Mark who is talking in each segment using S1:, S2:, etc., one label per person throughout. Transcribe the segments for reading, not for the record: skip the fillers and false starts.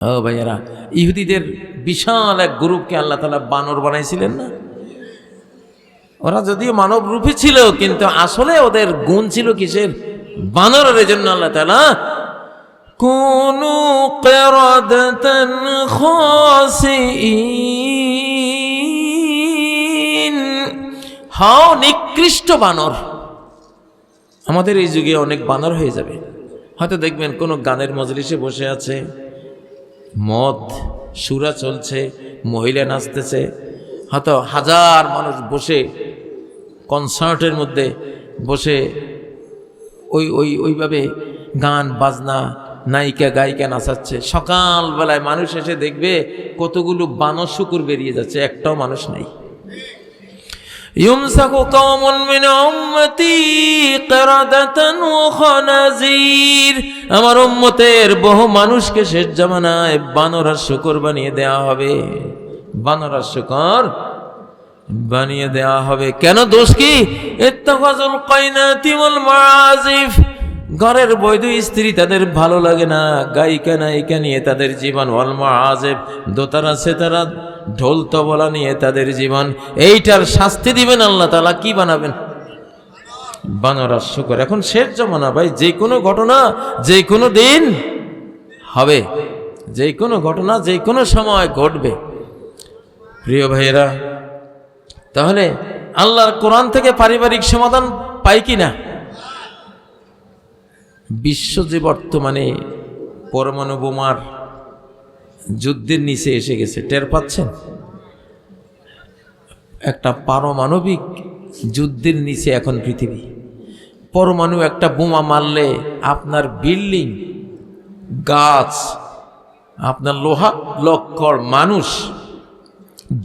S1: ও ভাইয়ারা, ইহুদিদের বিশাল এক গ্রুপকে আল্লাহ তাআলা বানর বানাইছিলেন না? ওরা যদিও মানব রূপী ছিল, কিন্তু আসলে ওদের গুণ ছিল কিসের? বানরের। জন্য আল্লাহ তাআলা কুনু কিরাদাতান খাসিইন, হাও নিকৃষ্ট বানর। আমাদের এই যুগে অনেক বানর হয়ে যাবে। হয়তো দেখবেন কোনো গানের মজলিসে বসে আছে, মদ সুরা চলছে, মহিলা নাচতেছে, হয়তো হাজার মানুষ বসে কনসার্টের মধ্যে বসে ওইভাবে গান বাজনা, নায়িকা গায়িকা নাচাচ্ছে। সকালবেলায় মানুষ এসে দেখবে কতগুলো বানর শুকুর বেরিয়ে যাচ্ছে, একটাও মানুষ নেই। ইউমসাকু কওমুন মিন উম্মতি কিরাদাতান ওয়া খানাজির, আমার উম্মতের বহু মানুষকে শেষ জামানায় বানর আর শূকর বানিয়ে দেওয়া হবে। বানর আর শূকর বানিয়ে দেওয়া হবে। কেন? দোষ কি? ইত্তাখাযুল কাইনাতি ওয়াল মাআজিফ, ঘরের বৈধ স্ত্রী তাদের ভালো লাগে না, গায়িকা নায়িকা নিয়ে তাদের জীবন। ওয়াল মাআজিফ, দোতারা সেতারা ঢোল তবলা নিয়ে তাদের জীবন। এইটার শাস্তি দিবেন আল্লাহ তাআলা। কি বানাবেন? বানর আর শূকর। এখন শেষ জামানা ভাই, যে কোনো ঘটনা যে কোনো দিন হবে, যে কোনো ঘটনা যে কোনো সময় ঘটবে। প্রিয় ভাইয়েরা, তাহলে আল্লাহর কোরআন থেকে পারিবারিক সমাধান পাই কি না? বিশ্ব যে বর্তমানে পরমাণু বোমার যুদ্ধের নিচে এসে গেছে, টের পাচ্ছেন? একটা পারমাণবিক যুদ্ধের নিচে এখন পৃথিবী। পরমাণু একটা বোমা মারলে আপনার বিল্ডিং, গাছ, আপনার লোহা লক্কর মানুষ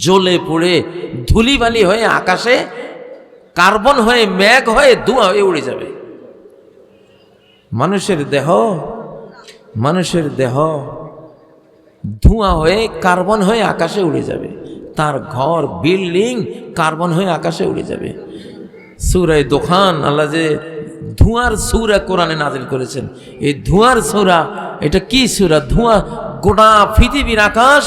S1: জ্বলে পড়ে ধুলিবালি হয়ে আকাশে কার্বন হয়ে মেঘ হয়ে ধোঁয়া হয়ে উড়ে যাবে। মানুষের দেহ ধোঁয়া হয়ে কার্বন হয়ে আকাশে উড়ে যাবে। তার ঘর বিল্ডিং কার্বন হয়ে আকাশে উড়ে যাবে। সূরা দুখান, আল্লাহ যে ধোঁয়ার সূরা কোরআনে নাজিল করেছেন, এই ধোঁয়ার সূরা, এটা কি সূরা? ধোঁয়া, গোটা পৃথিবীর আকাশ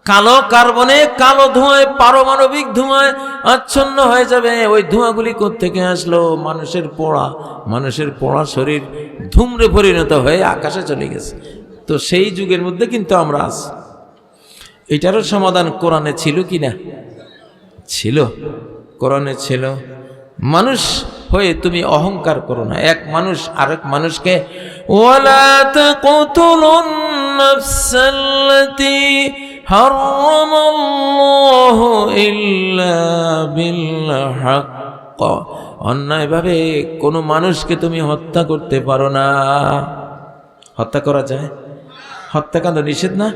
S1: কালো কার্বনে, কালো ধোঁয়ায়, পারমাণবিক ধোঁয়ায় আচ্ছন্ন হয়ে যাবে। ওই ধোঁয়াগুলি কোত্থেকে আসলো? মানুষের পোড়া শরীর ধূম্রে পরিণত হয়ে আকাশে চলে গেছে। তো সেই যুগের মধ্যে কিন্তু আমরা আছি। এটারও সমাধান কোরআনে ছিল কি না? ছিল, কোরআনে ছিল। মানুষ হয়ে তুমি অহংকার করো না। এক মানুষ আরেক মানুষকে ওয়ালা তাকতুলুন নাফসাল্লাতী হারামাল্লাহু ইল্লা বিল হক, অন্যায়ভাবে কোনো মানুষকে তুমি হত্যা করতে পারো না। হত্যা করা যায়? হত্যাকাণ্ড নিষেধ না?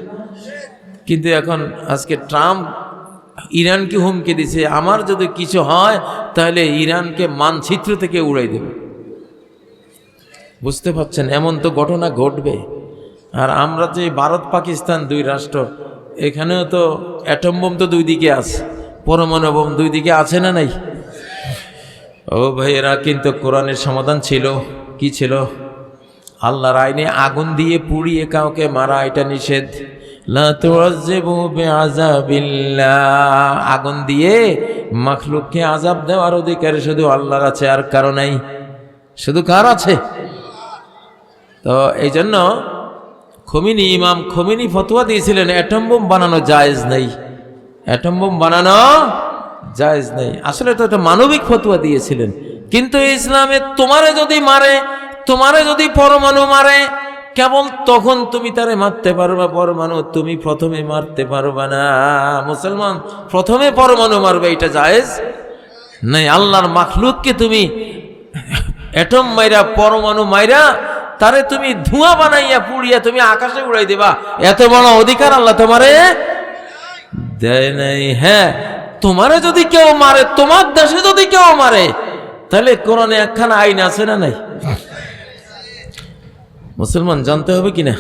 S1: কিন্তু এখন আজকে ট্রাম্প ইরানকে হুমকি দিছে, আমার যদি কিছু হয় তাহলে ইরানকে মানচিত্র থেকে উড়াই দেবে। বুঝতে পারছেন? এমন তো ঘটনা ঘটবে। আর আমরা যে ভারত পাকিস্তান দুই রাষ্ট্র, এখানেও তো অ্যাটম বোম তো দুই দিকে আছে, পরমাণু বোম দুই দিকে আছে না নাই? ও ভাইয়েরা, কিন্তু কোরআনের সমাধান ছিল কি? ছিল আল্লাহর আইনে আগুন দিয়ে পুড়িয়ে কাউকে মারা, এটা নিষেধ। লা তুআযিবু বিআযাবিল্লাহ, আগুন দিয়ে মাখলুককে আযাব দেওয়ার অধিকার শুধু আল্লাহর আছে, আর কারো নাই। শুধু কার আছে? তো এই জন্য ইমাম খোমেনি ফতোয়া দিয়েছিলেন, অ্যাটম বোম বানানো জায়েজ নেই। অ্যাটম বোম বানানো জায়েজ নেই। আসলে তো এটা মানবিক ফতোয়া দিয়েছিলেন। কিন্তু ইসলামে তোমারে যদি মারে, তোমারে যদি পরমাণু মারে, কেবল তখন তুমি তারে মারতে পারবা। পরমাণু তুমি প্রথমে মারতে পারবা না। মুসলমান প্রথমে পরমাণু মারবে, এটা জায়েজ নাই। আল্লাহর মাখলুককে তুমি অ্যাটম মাইরা, পরমাণু মাইরা, তারে তুমি ধোঁয়া বানাইয়া পুড়িয়া তুমি আকাশে উড়াই দেবা, এত বড় অধিকার আল্লাহ তোমারে দেয় নাই। হ্যাঁ, তোমারে যদি কেউ মারে, তোমার দেশে যদি কেউ মারে, তাহলে কোরআনে একখানা আইন আছে না নাই? মুসলমান জানতে হবে কিনা?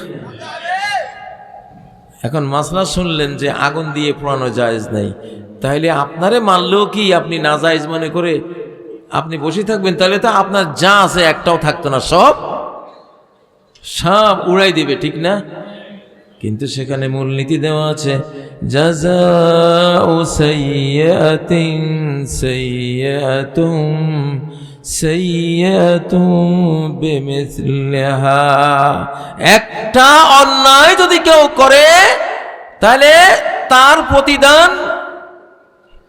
S1: এখন মাসলা শুনলেন যে আগুন দিয়ে পোড়ানো জায়েজ নাই, তাহলে আপনারে মারলেও কি আপনি নাজায়েজ মনে করে আপনি বসে থাকবেন? তাহলে তো আপনার যা আছে একটাও থাকতো না, সব উড়াই দিবে, ঠিক না? কিন্তু সেখানে মূলনীতি দেওয়া আছে, জাযাউ সাইয়্যাতিন সাইয়্যাতুম সাইয়্যাতুম বিমিসলিহা। একটা অন্যায় যদি কেউ করে তাহলে তার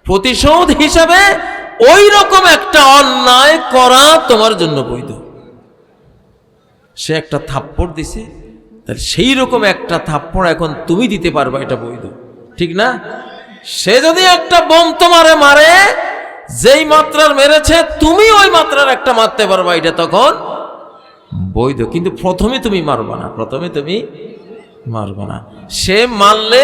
S1: প্রতিশোধ হিসাবে ওই রকম একটা অন্যায় করা তোমার জন্য বৈধ। সে একটা থাপ্পড় দিছে, তাহলে সেই রকম একটা থাপ্পড় এখন তুমি দিতে পারবা, এটা বৈধ, ঠিক না? সে যদি একটা বোম তোমারে মারে, যেই মাত্রার মেরেছে তুমি ওই মাত্রার একটা মারতে পারবা, এটা তখন বৈধ। কিন্তু প্রথমে তুমি মারবা না। সে মারলে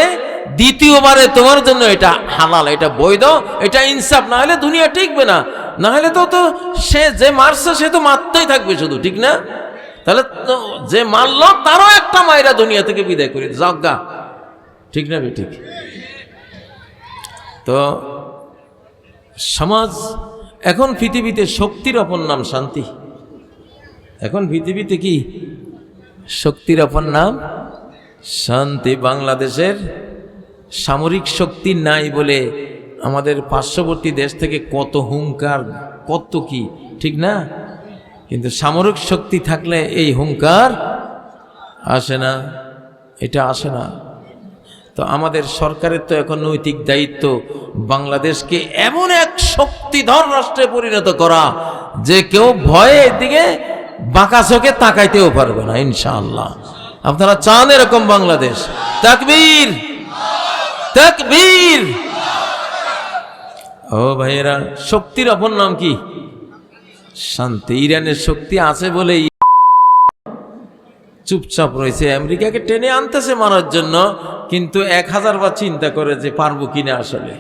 S1: দ্বিতীয়বারে তোমার জন্য এটা হালাল, এটা বৈধ, এটা ইনসাফ। না হলে দুনিয়া টিকবে না, না হলে তো সে যে মারছে সে তো মারতেই থাকবে শুধু, ঠিক না? তাহলে যে মারলো তারও একটা মায়েরা দুনিয়া থেকে বিদায় করে যাজ্ঞা, ঠিক না? ঠিক। তো সমাজ এখন পৃথিবীতে শক্তির অপর নাম শান্তি। এখন পৃথিবীতে কি শক্তির অপর নাম? শান্তি। বাংলাদেশের সামরিক শক্তি নাই বলে আমাদের পার্শ্ববর্তী দেশ থেকে কত হুঙ্কার, কত কি, ঠিক না? কিন্তু সামরিক শক্তি থাকলে এই হুঙ্কার আসে না, এটা আসে না। তো আমাদের সরকারের তো এখন নৈতিক দায়িত্ব বাংলাদেশকে এমন এক শক্তিধর রাষ্ট্রে পরিণত করা যে কেউ ভয়ে এদিকে বাঁকা চোখে তাকাইতেও পারবে না, ইনশাআল্লাহ। আপনারা চান এরকম বাংলাদেশ? তাকবীর, তাকবীর। ও ভাইয়েরা, শক্তির অপর নাম কি? শান্তি। ইরানের শক্তি আছে বলেই চুপচাপ রয়েছে, আমেরিকাকে টেনে আনতেছে মারার জন্য, কিন্তু 1000 বার চিন্তা করে যে পারবো কিনা আসলে,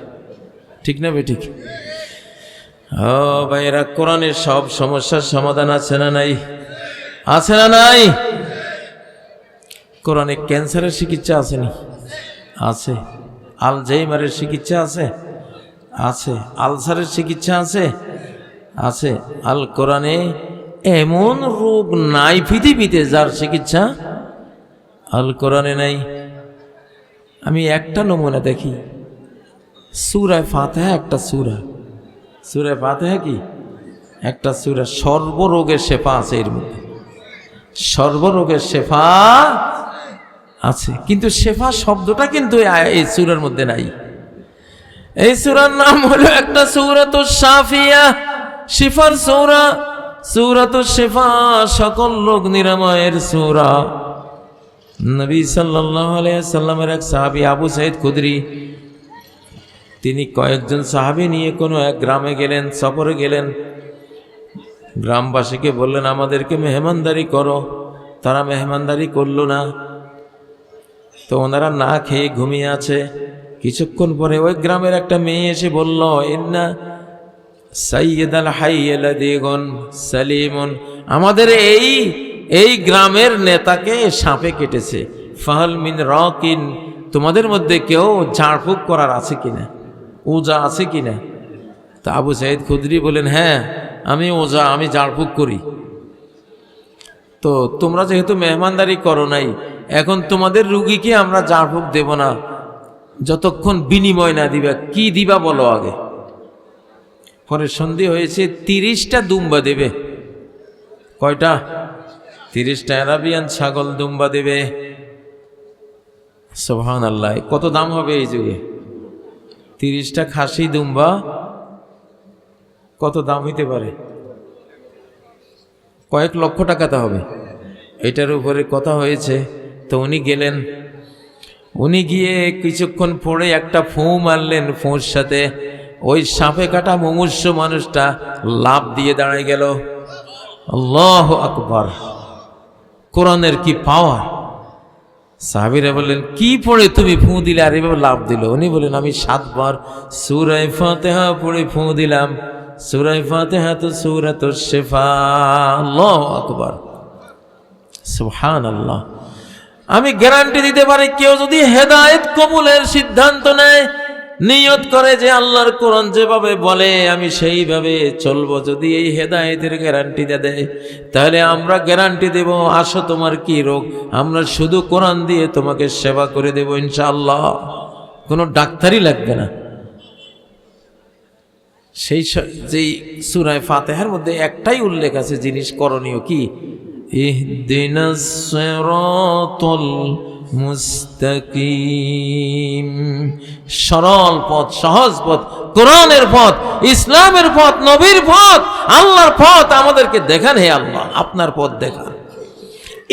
S1: ঠিক না বেঠিক? ও ভাইয়েরা, কোরআনের সব সমস্যার সমাধান আছে না নাই? আছে না নাই? কোরআনে ক্যান্সারের চিকিৎসা আসেনি? আছে। আলঝাইমারের চিকিৎসা আছে? আছে। আলসারের চিকিৎসা আছে? আছে। আল কোরআনে এমন রোগ নাই পৃথিবীতে যার চিকিৎসা আল কোরআনে নাই। আমি একটা নমুনা দেখি, সূরা ফাতিহা একটা সূরা, সূরা ফাতিহা কি একটা সূরা, সর্বরোগের শেফা আছে এর মধ্যে, সর্বরোগের শেফা আছে। কিন্তু শেফা শব্দটা কিন্তু এই সূরার মধ্যে নাই। এই সূরার নাম হলো একটা সূরাতুশ শাফিয়া, শিফার সূরা, সূরাতুশ শিফা, সকল রোগ নিরাময়ের সূরা। নবী সাল্লাল্লাহু আলাইহি সাল্লামের এক সাহাবী আবু সাঈদ খুদরি, তিনি কয়েকজন সাহাবী নিয়ে কোনো এক গ্রামে গেলেন, সফরে গেলেন। গ্রামবাসীকে বললেন আমাদেরকে মেহমানদারি করো, তারা মেহমানদারি করলো না। তো ওনারা না খেয়ে ঘুমিয়ে আছে। কিছুক্ষণ পরে ওই গ্রামের একটা মেয়ে এসে বলল, ইন্না সাইয়্যিদাল হাইয়্যিল লাযীগুন সালিমুন, আমাদের এই গ্রামের নেতাকে সাপে কেটেছে। ফাহাল মিন রাকিন, তোমাদের মধ্যে কেউ ঝাড়ফুঁক করার আছে কিনা, ওজা আছে কিনা? তা আবু সাঈদ খুদরি বলেন, হ্যাঁ আমি ওজা, আমি ঝাড়ফুঁক করি। তো তোমরা যেহেতু মেহমানদারি করো নাই, এখন তোমাদের রুগীকে আমরা ঝাড়ফুঁক দেব না যতক্ষণ বিনিময় না দিবা। কি দিবা বলো আগে। পরে সন্ধি হয়েছে, 30টা দুম্বা দেবে। কয়টা? 30টা আরাবিয়ান ছাগল দুম্বা দেবে। সুবহানাল্লাহ, কত দাম হবে এই যুগে? 30টা খাসি দুম্বা কত দাম হইতে পারে? কয়েক লক্ষ টাকাতে হবে। এটার উপরে কথা হয়েছে। তো উনি গেলেন, উনি গিয়ে কিছুক্ষণ পরে একটা ফোঁ মারলেন, ফোঁর সাথে ওই সাপে কাটা মুমূর্ষ মানুষটা লাফ দিয়ে দাঁড়ায় গেল। আল্লাহু আকবার! কোরআনের কি পাওয়ার! সাহাবীরা বললেন, কি পড়ে তুমি ফোঁ দিলে আর এভাবে লাফ দিল? উনি বলেন, আমি 7 বার সূরা ফাতিহা পড়ে ফোঁ দিলাম। সূরা ফাতিহা তো সূরাতুশ শিফা। আল্লাহু আকবার, সুবহানাল্লাহ। আমি গ্যারান্টি দিতে পারি, কেউ যদি হেদায়েত কবুলের সিদ্ধান্ত নেয়, নিয়ত করে যে আল্লাহর কোরআন যেভাবে বলে আমি সেইভাবে চলবো, যদি এই হেদায়েতের গ্যারান্টি দেয় তাহলে আমরা গ্যারান্টি দেব, আসো তোমার কি রোগ, আমরা শুধু কোরআন দিয়ে তোমাকে সেবা করে দেব ইনশাআল্লাহ, কোনো ডাক্তারই লাগবে না। সেই যেই সূরা ফাতিহার মধ্যে একটাই উল্লেখ আছে জিনিস করণীয়, কি? ইহদিনাস সিরাতাল মুস্তাকিম, সরল পথ, সহজ পথ, কোরআনের পথ, ইসলামের পথ, নবীর পথ, আল্লাহর পথ আমাদেরকে দেখান। হে আল্লাহ, আপনার পথ দেখান।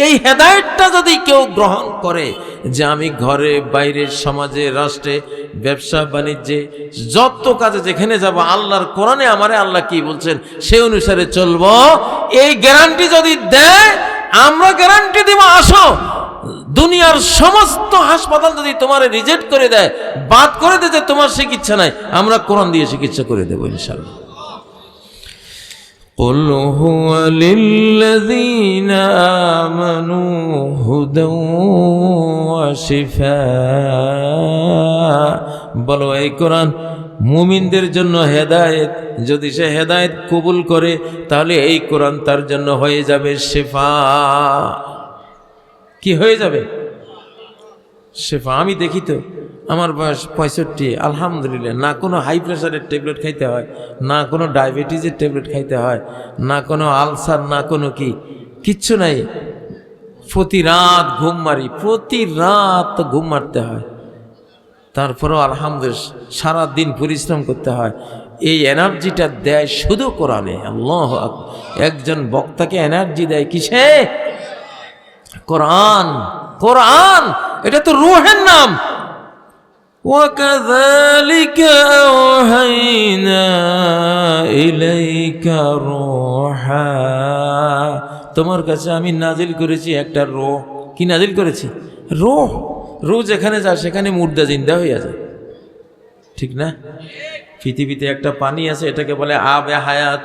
S1: এই হেদায়েতটা যদি কেউ গ্রহণ করে যে আমি ঘরে বাইরে সমাজে রাষ্ট্রে ব্যবসা বাণিজ্যে যত কাজে যেখানে যাব আল্লাহর কোরআনে আমারে আল্লাহ কি বলছেন সেই অনুসারে চলবো, এই গ্যারান্টি যদি দেয় আমরা গ্যারান্টি দিব, আসো দুনিয়ার সমস্ত হাসপাতাল যদি তোমার রিজেক্ট করে দেয়, বাদ করে দেয় যে তোমার চিকিৎসা নাই, আমরা কোরআন দিয়ে চিকিৎসা করে দেবো ইনশাআল্লাহ। قل هو للذين آمنوا هدى وشفاء, বলো এই কোরআন মুমিনদের জন্য হেদায়েত, যদি সে হেদায়েত কবুল করে তাহলে এই কোরআন তার জন্য হয়ে যাবে শিফা। কি হয়ে যাবে? শিফা। আমি দেখি তো আমার বয়স 65, আলহামদুলিল্লাহ, না কোনো হাই প্রেশারের ট্যাবলেট খাইতে হয়, না কোনো ডায়াবেটিসের ট্যাবলেট খাইতে হয়, না কোনো আলসার, না কোনো কিচ্ছু নাই। প্রতি রাত ঘুম মারি, প্রতি রাত ঘুম মারতে হয়, তারপরেও আলহামদুলিল্লাহ সারা দিন পরিশ্রম করতে হয়। এই এনার্জিটা দেয় শুধু কোরআনে। আল্লাহ আকবার। একজন বক্তাকে এনার্জি দেয় কিসে? কোরআন। কোরআন এটা তো রূহের নাম। وَكَذَلِكَ أَوْحَيْنَا إِلَيْكَ رُوحًا, তোমার কাছে আমি নাজিল করেছি একটা রূহ। কি নাজিল করেছি? রূহ। রূহ যেখানে যায় সেখানে মুর্দা জিন্দা হয়ে যায়, ঠিক না? পৃথিবীতে একটা পানি আছে, এটাকে বলে আবে হায়াত,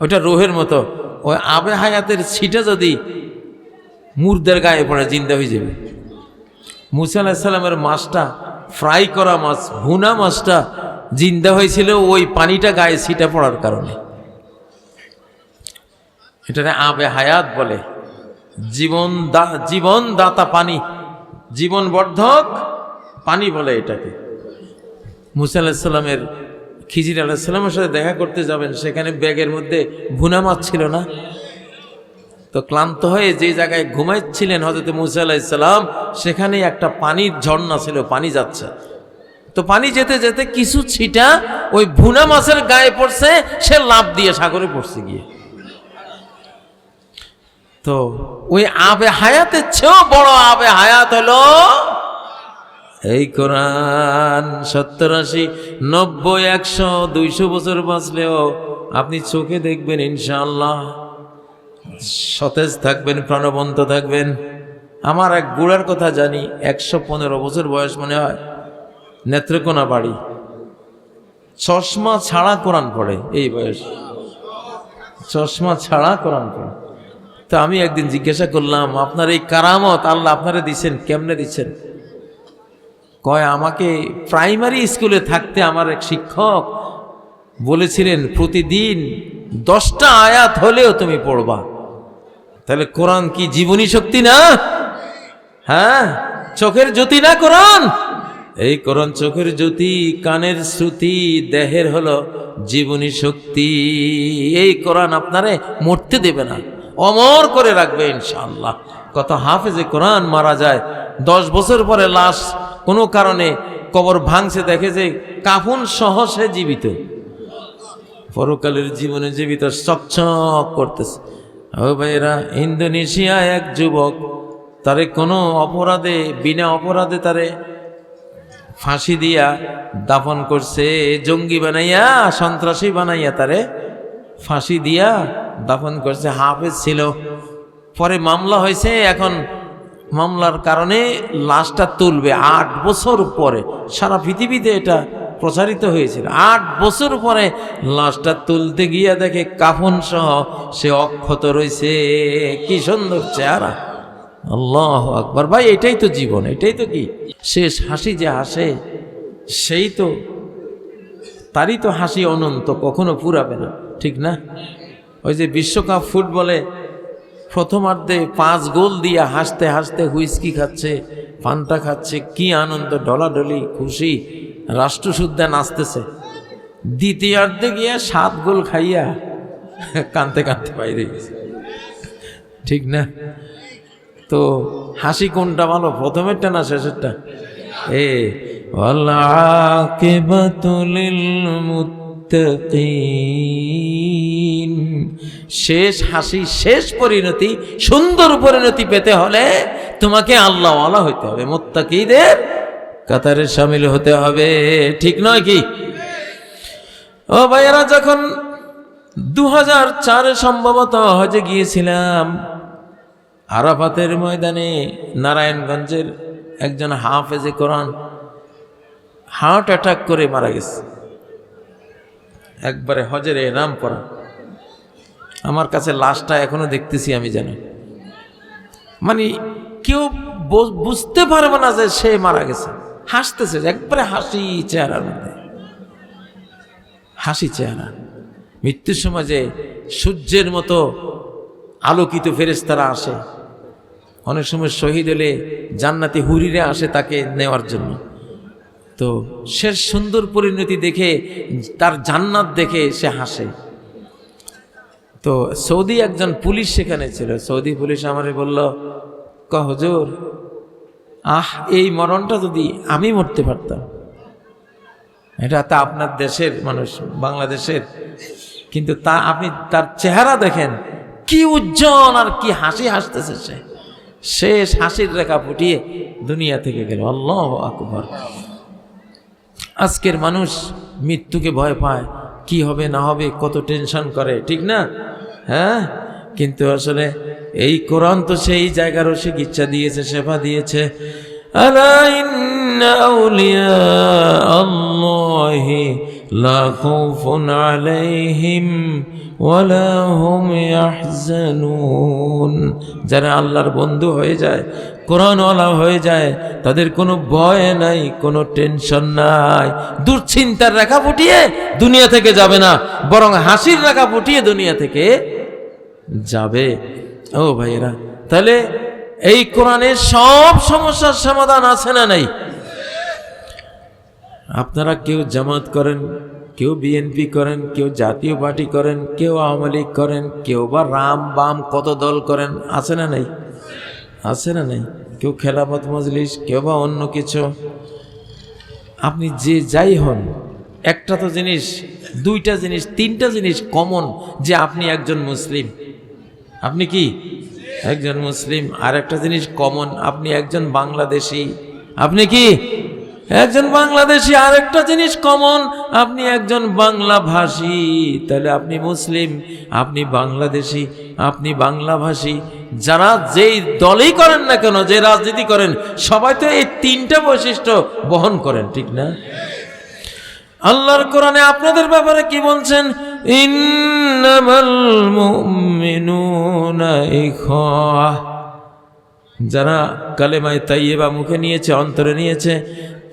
S1: ওটা রূহের মতো। ওই আবে হায়াতের ছিটা যদি মুর্দার গায়ে পড়ে জিন্দা হয়ে যাবে। মুসা আলাইহিস সালামের মাছটা, ফ্রাই করা মাছ, ভুনা মাছটা জিন্দা হয়েছিল ওই পানিটা গায়ে ছিটা পড়ার কারণে। এটাকে আবে হায়াত বলে, জীবনদাতা পানি, জীবনবর্ধক পানি বলে এটাকে। মুসা আলাইহিস সালামের খিজির আলাইহিস সালামের সাথে দেখা করতে যাবেন, সেখানে ব্যাগের মধ্যে ভুনা মাছ ছিল না, তো ক্লান্ত হয়ে যে জায়গায় ঘুমাচ্ছিলেন হযরত মুসা আলাইহিস সালাম, সেখানে একটা পানির ঝর্ণা ছিল, পানি যাচ্ছে। তো পানি যেতে যেতে কিছু ছিটা ওই ভুনা মাছের গায়ে পড়ছে, সে লাফ দিয়ে সাগরে পড়ছে গিয়ে। তো ওই আবে হায়াতের চেয়েও বড় আবে হায়াত হলো এই কোরআন। 70, 80, 90, 100, 200 বছর বাঁচলেও আপনি চোখে দেখবেন ইনশাআল্লাহ সতেজ থাকবেন, প্রাণবন্ত থাকবেন। আমার এক বুড়ার কথা জানি, 115 বছর বয়স মনে হয়, নেত্রকোনা বাড়ি, চশমা ছাড়া কোরআন পড়ে। এই বয়স চশমা ছাড়া কোরআন পড়ে। তো আমি একদিন জিজ্ঞাসা করলাম, আপনার এই কারামত আল্লাহ আপনারে দিচ্ছেন, কেমনে দিচ্ছেন? কয় আমাকে প্রাইমারি স্কুলে থাকতে আমার এক শিক্ষক বলেছিলেন প্রতিদিন 10টা আয়াত হলেও তুমি পড়বা। তাহলে কোরআন কি জীবনী শক্তি না? হ্যাঁ, চোখের জ্যোতি না কোরআন? এই কোরআন চোখের জ্যোতি, কানের শ্রুতি, দেহের হলো জীবনী শক্তি। এই কোরআন আপনারে মরতে দেবে না, অমর করে রাখবে ইনশাআল্লাহ। কত হাফেজে কোরআন মারা যায়, 10 বছর পরে লাশ কোনো কারণে কবর ভাঙছে, দেখে যে কাফন সহ সে জীবিত, পরকালের জীবনে জীবিত, চকচক করতেছে। ও ভাইরা, ইন্দোনেশিয়ায় এক যুবক, তারে কোনো অপরাধে, বিনা অপরাধে তারে ফাঁসি দিয়া দাফন করছে, জঙ্গি বানাইয়া, সন্ত্রাসী বানাইয়া তারে ফাঁসি দিয়া দাফন করছে। হাফেজ ছিল, পরে মামলা হয়েছে, এখন মামলার কারণে লাশটা তুলবে 8 বছর পরে। সারা পৃথিবীতে এটা প্রচারিত হয়েছিল। 8 বছর পরে লাশটা তুলতে গিয়া দেখে কাফন সহ সে অক্ষত রয়েছে। কি সুন্দর চেহারা! আল্লাহু আকবার। ভাই, এটাই তো জীবন, এটাই তো কি শেষ হাসি যে হাসে, সেই তো তারই তো হাসি অনন্ত, কখনো ফুরাবে না, ঠিক না? ওই যে বিশ্বকাপ ফুটবলে প্রথমার্ধে 5 গোল দিয়ে হাসতে হাসতে হুইস্কি খাচ্ছে, পান্তা খাচ্ছে, কি আনন্দ, ডলাডলি খুশি, রাষ্ট্রসুদ্ধা নাচতেছে। দ্বিতীয়ার্ধে গিয়ে 7 গোল খাইয়া কানতে কানতে বাইরে গেছে, ঠিক না? তো হাসি কোনটা ভালো, প্রথমেরটা না শেষেরটা? শেষ হাসি, শেষ পরিণতি, সুন্দর পরিণতি পেতে হলে তোমাকে আল্লাহওয়ালা হইতে হবে, মুত্তাকিদের কাতারে শামিল হতে হবে, ঠিক নয় কি? ও ভাইয়েরা, যখন 2004 সম্ভবত হজে গিয়েছিলাম, আরাফাতের ময়দানে নারায়ণগঞ্জের একজন হাফেজে কোরআন হার্ট অ্যাটাক করে মারা গেছে, একবারে হজের এহরাম পরা। আমার কাছে লাশটা এখনো দেখতেছি আমি, যেন মানে কেউ বুঝতে পারবে না যে সে মারা গেছে। হাসতেছে, একবারে হাসি চেহারার মধ্যে, হাসি চেহারা। মৃত্যুর সময় যে সূর্যের মতো আলোকিত ফেরেশতারা আসে, অনেক সময় শহীদ হলে জান্নাতি হুরিরে আসে তাকে নেওয়ার জন্য। তো শেষ সুন্দর পরিণতি দেখে, তার জান্নাত দেখে সে হাসে। তো সৌদি একজন পুলিশ সেখানে ছিল, সৌদি পুলিশ আমারে বলল, হুজুর, এই মরণটা যদি আমি মরতে পারতাম। এটা তা আপনার দেশের মানুষ, বাংলাদেশের, কিন্তু তা আপনি তার চেহারা দেখেন, কি উজ্জ্বল আর কি হাসি হাসতেছে সে। শেষ হাসির রেখা ফুটিয়ে দুনিয়া থেকে গেল। আল্লাহু আকবার। আজকের মানুষ মৃত্যুকে ভয় পায়, কি হবে না হবে, কত টেনশন করে, ঠিক না? হ্যাঁ, কিন্তু আসলে এই কোরআন তো সেই জায়গারও চিকিৎসা দিয়েছে, সেবা দিয়েছে। আলা ইন্না আউলিয়া আল্লাহি লা খাউফুন আলাইহিম ওয়ালা হুম ইয়াহজানুন। যারা আল্লাহর বন্ধু হয়ে যায়, কোরআনওয়ালা হয়ে যায়, তাদের কোনো ভয় নাই, কোনো টেনশন নাই। দুশ্চিন্তার রেখা ফুটিয়ে দুনিয়া থেকে যাবে না, বরং হাসির রেখা ফুটিয়ে দুনিয়া থেকে যাবে। ও ভাইয়েরা, তাহলে এই কোরআনের সব সমস্যার সমাধান আছে না নাই? আপনারা কেউ জামাত করেন, কেউ বিএনপি করেন, কেউ জাতীয় পার্টি করেন, কেউ আওয়ামী লীগ করেন, কেউ বা রাম বাম কত দল করেন, আছে না নাই? আছে না নাই? কেউ খেলাফত মজলিস, কেউ বা অন্য কিছু। আপনি যে যাই হন, একটা তো জিনিস, দুইটা জিনিস, তিনটা জিনিস কমন, যে আপনি একজন মুসলিম। আপনি কি একজন মুসলিম। আর একটা জিনিস কমন, আপনি একজন বাংলাদেশি। আপনি কি একজন বাংলাদেশি। আর একটা জিনিস কমন, আপনি একজন বাংলা ভাষী। তাহলে আপনি মুসলিম, আপনি বাংলাদেশি, আপনি বাংলা ভাষী। যারা যেই দলই করেন না কেন, যে রাজনীতি করেন, সবাই তো এই তিনটা বৈশিষ্ট্য বহন করেন, ঠিক না? আল্লাহর কোরআনে আপনাদের ব্যাপারে কি বলছেন? ইন্নামাল মুমিনুনা ইখওয়া। যারা কালেমায়ে তাইয়্যিবা মুখে নিয়েছে, অন্তরে নিয়েছে,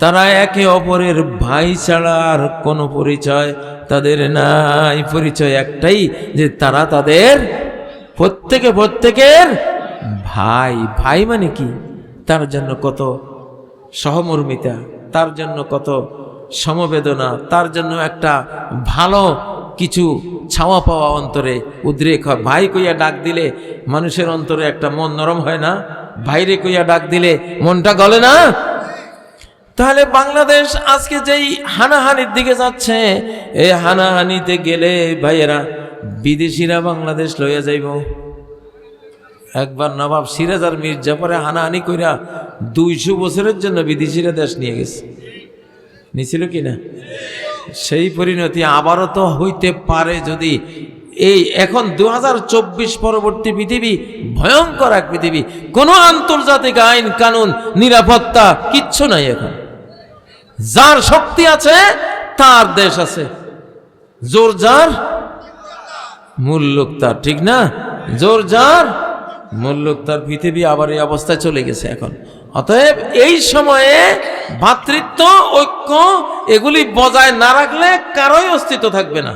S1: তারা একে অপরের ভাই ছাড়া আর কোনো পরিচয় তাদের নাই। পরিচয় একটাই, যে তারা তাদের প্রত্যেকের ভাই। ভাই মানে কি? তার জন্য কত সহমর্মিতা, তার জন্য কত সমবেদনা, তার জন্য একটা ভালো কিছু ছাওয়া পাওয়া অন্তরে উদ্রেক হয়। ভাই কইয়া ডাক দিলে মানুষের অন্তরে একটা মন নরম হয় না? ভাইরে কইয়া ডাক দিলে মনটা গলে না? তাহলে বাংলাদেশ আজকে যেই হানাহানির দিকে যাচ্ছে, এই হানাহানিতে গেলে ভাইয়েরা, বিদেশিরা বাংলাদেশ লইয়া যাইব। একবার নবাব সিরাজ আর মির্জাফরে হানাহানি কইরা 200 বছরের জন্য বিদেশিরা দেশ নিয়ে গেছে। নিছিল কিনা? সেই পরিণতি আবারও তো হইতে পারে, যদি এই এখন 2024 পরবর্তী পৃথিবী ভয়ঙ্কর এক পৃথিবী। কোনো আন্তর্জাতিক আইন কানুন নিরাপত্তা কিচ্ছু নাই এখন। যার শক্তি আছে তার দেশ আছে, জোর যার মুল্লুক তার, ঠিক না? জোর যার মুল্লুক তার। পৃথিবী আবার এই অবস্থায় চলে গেছে এখন। অতএব এই সময়ে ভ্রাতৃত্ব ঐক্য এগুলি বজায় না রাখলে কারোই অস্তিত্ব থাকবে না।